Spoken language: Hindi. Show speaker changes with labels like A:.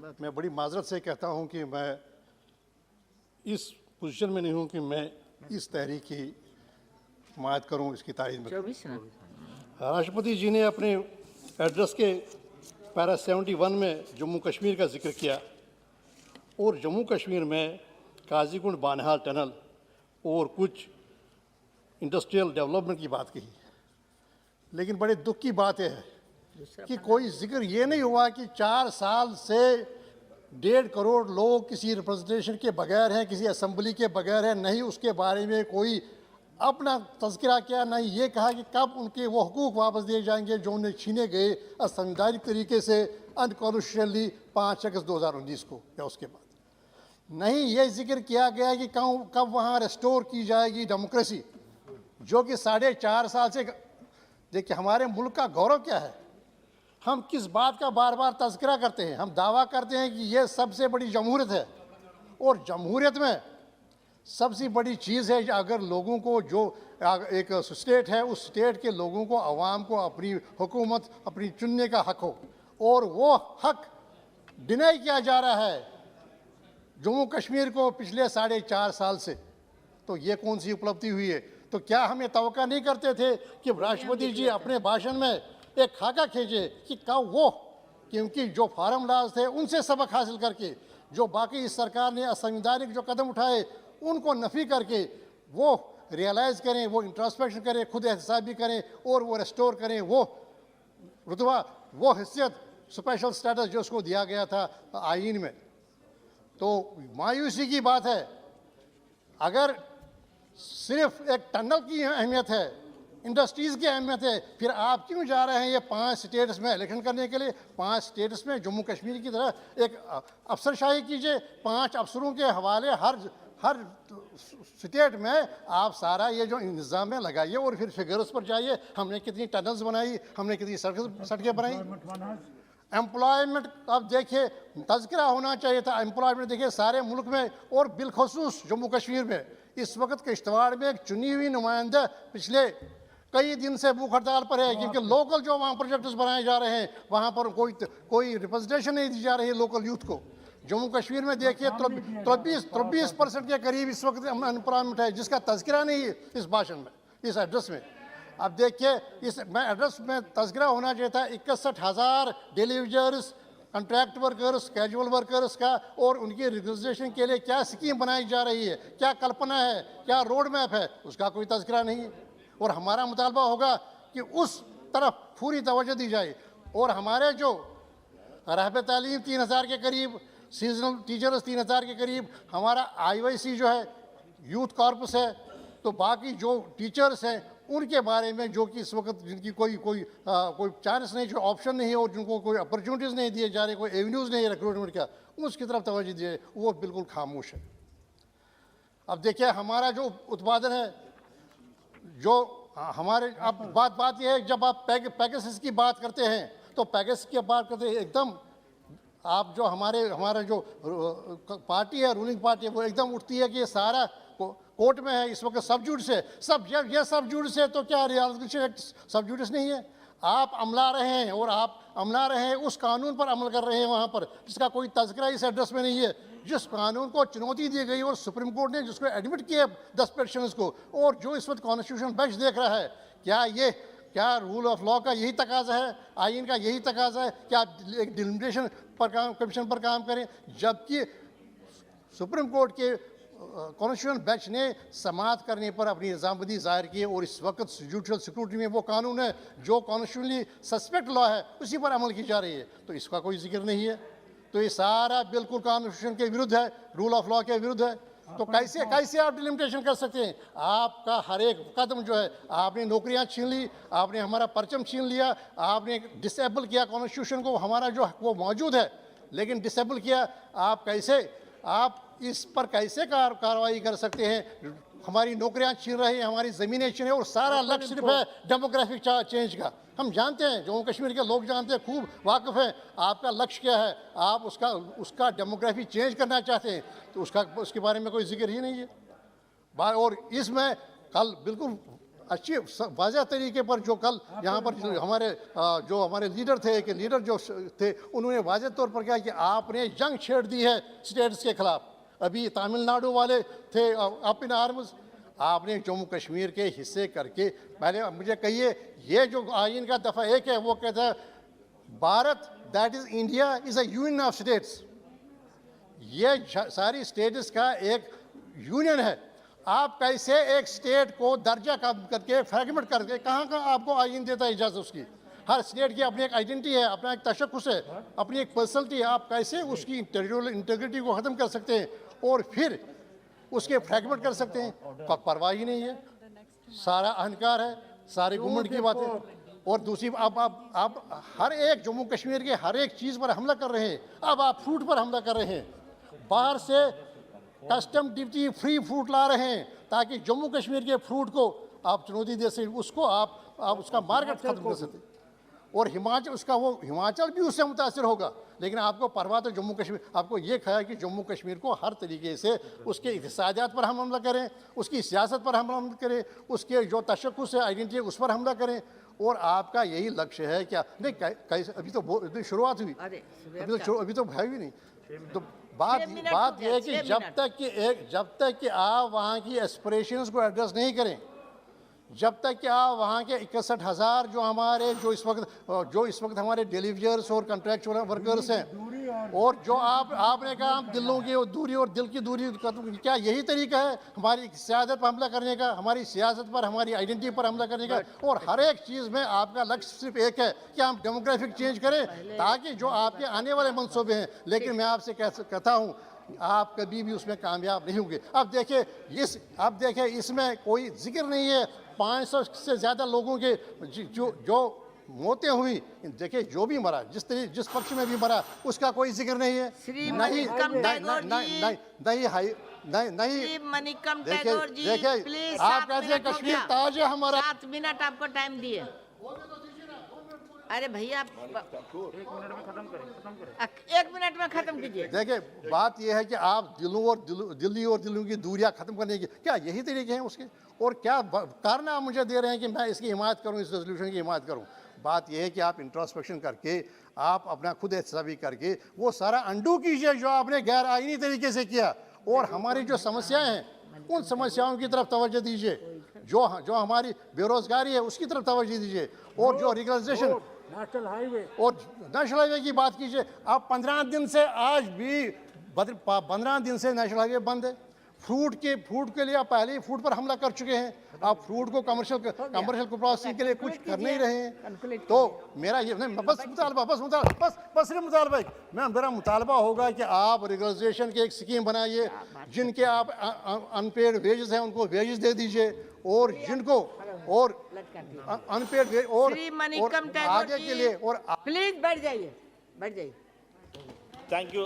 A: मैं बड़ी माजरत से कहता हूं कि मैं इस पोजीशन में नहीं हूं कि मैं इस तहरीक की हिमायत करूं, इसकी तारीफ में। राष्ट्रपति जी ने अपने एड्रेस के पैरा 71 में जम्मू कश्मीर का जिक्र किया और जम्मू कश्मीर में काजीकुंड बानहाल टनल और कुछ इंडस्ट्रियल डेवलपमेंट की बात कही। लेकिन बड़े दुख की बात है कि कोई जिक्र ये नहीं हुआ कि 4 साल से 1.5 करोड़ लोग किसी रिप्रेजेंटेशन के बगैर हैं, किसी असेंबली के बगैर हैं, नहीं उसके बारे में कोई अपना तज़किरा किया, नहीं ये कहा कि कब उनके वो हुकूक वापस दिए जाएंगे जो उन्हें छीने गए असंवैधानिक तरीके से अनकॉन्स्टिट्यूशनली 5 अगस्त 2019 को या उसके बाद। नहीं ये जिक्र किया गया कि कब वहाँ रेस्टोर की जाएगी डेमोक्रेसी, जो कि 4.5 साल से। देखिए हमारे मुल्क का गौरव क्या है, हम किस बात का बार बार तज़किरा करते हैं। हम दावा करते हैं कि ये सबसे बड़ी जमहूरियत है और जमहूरियत में सबसे बड़ी चीज़ है अगर लोगों को, जो एक स्टेट है उस स्टेट के लोगों को, आवाम को अपनी हुकूमत अपनी चुनने का हक हो, और वो हक डिनाई किया जा रहा है जम्मू कश्मीर को पिछले 4.5 साल से। तो ये कौन सी उपलब्धि हुई है? तो क्या हम ये तवक्का नहीं करते थे कि राष्ट्रपति जी अपने भाषण में एक खाका खींचे कि कब वो, क्योंकि जो फार्म लाज थे उनसे सबक हासिल करके, जो बाकी इस सरकार ने असंवैधानिक जो कदम उठाए उनको नफ़ी करके वो रियलाइज़ करें, वो इंट्रोस्पेक्शन करें, खुद एहतसाबी करें और वो रेस्टोर करें वो रुतबा, वो हैसियत, स्पेशल स्टेटस जो उसको दिया गया था आईन में। तो मायूसी की बात है, अगर सिर्फ एक टनल की अहमियत है, इंडस्ट्रीज़ की अहमियत है, फिर आप क्यों जा रहे हैं ये 5 स्टेट्स में इलेक्शन करने के लिए? 5 स्टेट्स में जम्मू कश्मीर की तरह एक अफसरशाही कीजिए, 5 अफसरों के हवाले हर स्टेट में आप सारा ये जो इंतज़ाम है लगाइए और फिर फिगर्स पर जाइए। हमने कितनी टनल्स बनाई, हमने कितनी सड़कें बनाई। एम्प्लॉयमेंट अब देखिए, तज़किरा होना चाहिए था एम्प्लॉयमेंट। देखिए सारे मुल्क में और बिलखसूस जम्मू कश्मीर में इस वक्त किश्तवाड़ में एक चुनी हुई नुमाइंदा पिछले कई दिन से भूख हड़ताल पर है, क्योंकि लोकल जो वहाँ प्रोजेक्ट्स बनाए जा रहे हैं वहाँ पर कोई रिप्रेजेंटेशन नहीं दी जा रही है लोकल यूथ को। जम्मू कश्मीर में देखिए 23% के करीब इस वक्त अनएम्प्लॉयमेंट है, जिसका तज़किरा नहीं है इस भाषण में, इस एड्रेस में। अब देखिए इस एड्रेस में तज़किरा होना चाहिए था 61,000 daily wagers, contract workers, casual workers का, और उनकी रिकग्निशन के लिए क्या स्कीम बनाई जा रही है, क्या कल्पना है, क्या रोड मैप है, उसका कोई तज़किरा नहीं है। और हमारा मुतालबा होगा कि उस तरफ पूरी तवज्जो दी जाए। और हमारे जो रहबे तालीम 3,000 के करीब, सीजनल टीचर्स 3,000 के करीब, हमारा IYC जो है यूथ कॉर्पस है, तो बाकी जो टीचर्स हैं उनके बारे में जो कि इस वक्त जिनकी कोई चांस नहीं, जो ऑप्शन नहीं है और जिनको कोई अपॉर्चुनिटीज़ नहीं दिए जा रहे, कोई एवेन्यूज़ नहीं है रिक्रूटमेंट का, उसकी तरफ तवज्जो दिए, वो बिल्कुल खामोश है। अब देखिए हमारा जो उत्पादन है, जो हमारे, अब बात यह है जब आप पैकेज की बात करते हैं तो पैकेज की बात करते हैं एकदम आप जो हमारा जो पार्टी है, रूलिंग पार्टी है, वो एकदम उठती है कि ये सारा कोर्ट में है, इस वक्त सब जुडिस है। ये सब जुडिस है तो क्या रियलाइजेशन एक्ट सब जुडिस नहीं है? आप अमला रहे हैं और आप अमला रहे हैं उस कानून पर अमल कर रहे हैं वहाँ पर, जिसका कोई तज़किरा इस एड्रेस में नहीं है, जिस कानून को चुनौती दी गई और सुप्रीम कोर्ट ने जिसको एडमिट किया 10 पेटिशनर्स को, और जो इस वक्त कॉन्स्टिट्यूशन बेंच देख रहा है, क्या रूल ऑफ लॉ का यही तकाजा है, आइन का यही तकाजा है कि आप एक डिलिमिटेशन पर कमीशन पर काम करें, जबकि सुप्रीम कोर्ट के कॉन्स्टिट्यूशन बेंच ने समाअत करने पर अपनी निज़ामबंदी ज़ाहिर की है। और इस वक्त जुडिशल सिक्योरिटी में वो कानून है जो कॉन्स्टिट्यूशनली सस्पेक्ट लॉ है, उसी पर अमल की जा रही है, तो इसका कोई जिक्र नहीं है। तो ये सारा बिल्कुल कॉन्स्टिट्यूशन के विरुद्ध है, रूल ऑफ लॉ के विरुद्ध है। तो कैसे आप डिलिमिटेशन कर सकते हैं? आपका हर एक कदम जो है, आपने नौकरियां छीन ली, आपने हमारा परचम छीन लिया, आपने डिसेबल किया कॉन्स्टिट्यूशन को, हमारा जो वो मौजूद है लेकिन डिसेबल किया। आप इस पर कैसे कार्रवाई कर सकते हैं? हमारी नौकरियां छीन रहे हैं, हमारी ज़मीनें छीन रहे हैं, और सारा लक्ष्य सिर्फ है डेमोग्राफिक चेंज का। हम जानते हैं, जम्मू कश्मीर के लोग जानते हैं, खूब वाकिफ़ हैं आपका लक्ष्य क्या है। आप उसका डेमोग्राफी चेंज करना चाहते हैं, तो उसके बारे में कोई जिक्र ही नहीं है। और इसमें कल बिल्कुल अच्छी वाज़ह तरीके पर जो कल यहाँ पर जो हमारे लीडर थे कि लीडर जो थे उन्होंने वाज़ह तौर पर कहा कि आपने जंग छेड़ दी है स्टेट्स के खिलाफ। अभी तमिलनाडु वाले थे अप इन आर्म्स, आपने जम्मू कश्मीर के हिस्से करके पहले मुझे कहिए, ये जो आइन का दफ़ा 1 है वो कहता है Bharat that is India is a union of states. ये सारी स्टेट्स का एक यूनियन है। आप कैसे एक स्टेट को दर्जा कम करके फ्रैगमेंट करके कहाँ आपको आइन देता है इजाज़त उसकी? हर स्टेट की अपनी एक आइडेंटिटी है, अपना एक तशख़्ख़ुस है, अपनी एक पर्सनलिटी है। आप कैसे उसकी टेरिटोरियल इंटीग्रिटी को ख़त्म कर सकते हैं और फिर उसके फ्रैगमेंट कर सकते हैं? परवाह ही नहीं है, सारा अहंकार है, सारे घुमंड की बातें। और दूसरी आप हर एक जम्मू कश्मीर के हर एक चीज़ पर हमला कर रहे हैं। अब आप फ्रूट पर हमला कर रहे हैं, बाहर से कस्टम ड्यूटी फ्री फ्रूट ला रहे हैं ताकि जम्मू कश्मीर के फ्रूट को आप चुनौती दे सकें, उसको आप उसका मार्केट खत्म कर सकते। और हिमाचल भी उससे मुतासर होगा, लेकिन आपको परवाह तो जम्मू कश्मीर, आपको ये ख्याल कि जम्मू कश्मीर को हर तरीके से उसके इक़्तिसादियात पर हम हमला करें, उसकी सियासत पर हम हमला करें, उसके जो तशख़्ख़ुस है आइडेंटिटी उस पर हमला करें। और आपका यही लक्ष्य है क्या? नहीं, कैसे अभी तो शुरुआत हुई, अभी तो है भी नहीं। तो बात यह है कि जब तक कि आप वहाँ की एस्पिरेशंस को एड्रेस नहीं करें, जब तक कि आप वहाँ के 61,000 जो इस वक्त हमारे डिलीवरियर्स और कॉन्ट्रैक्चुअल वर्कर्स हैं, और जो आपने कहा हम दिलों की दूरी और दिल की दूरी, क्या यही तरीका है हमारी सियासत पर हमला करने का, हमारी सियासत पर, हमारी आइडेंटिटी पर हमला करने का? और हर एक चीज़ में आपका लक्ष्य सिर्फ एक है कि हम डेमोग्राफिक चेंज करें ताकि जो आपके आने वाले मनसूबे हैं। लेकिन मैं आपसे कहता हूँ आप कभी भी उसमें कामयाब नहीं होंगे। अब देखिए इसमें कोई जिक्र नहीं है 500 से ज़्यादा लोगों के जो मौतें हुई। देखिए जो भी मरा, जिस पक्ष में भी मरा, उसका कोई जिक्र नहीं है। देखिए आप कहते हैं कश्मीर ताज है हमारा।
B: 7 मिनट आपको टाइम दिए। अरे भैया 1 मिनट में खत्म कीजिए।
A: देखिए बात यह है कि आप दिल्ली और दिलों की दूरियां खत्म करने की क्या यही तरीके हैं उसके? और क्या कारण आप मुझे दे रहे हैं कि मैं इसकी हिमायत करूं, इस रेजोल्यूशन की हिमायत करूं? बात यह है कि आप इंट्रोस्पेक्शन करके, आप अपना खुद एहतसाबी करके वो सारा अंडू कीजिए जो आपने गैर आईनी तरीके से किया, और हमारी जो समस्याएं हैं उन समस्याओं की तरफ तवज्जो दीजिए। जो हमारी बेरोजगारी है उसकी तरफ तवज्जो दीजिए, और जो रिगलाइजेशन
C: नेशनल
A: हाईवे की बात कीजिए। अब 15 दिन से आज भी 15 दिन से नेशनल हाईवे बंद है। फ्रूट के लिए आप पहले ही फ्रूट पर हमला कर चुके हैं। आप फ्रूट को कमर्शियल प्रोसेसिंग के लिए कुछ कर नहीं रहे हैं। तो मेरा ये नहीं, मेरा मुतालबा होगा कि आप रेगुलेशन की एक स्कीम बनाइए, जिनके आप अनपेड वेजेस हैं उनको वेजेस दे दीजिए, और जिनको और अनपेड और आगे के लिए। और
B: प्लीज बैठ जाइए।
D: Thank you.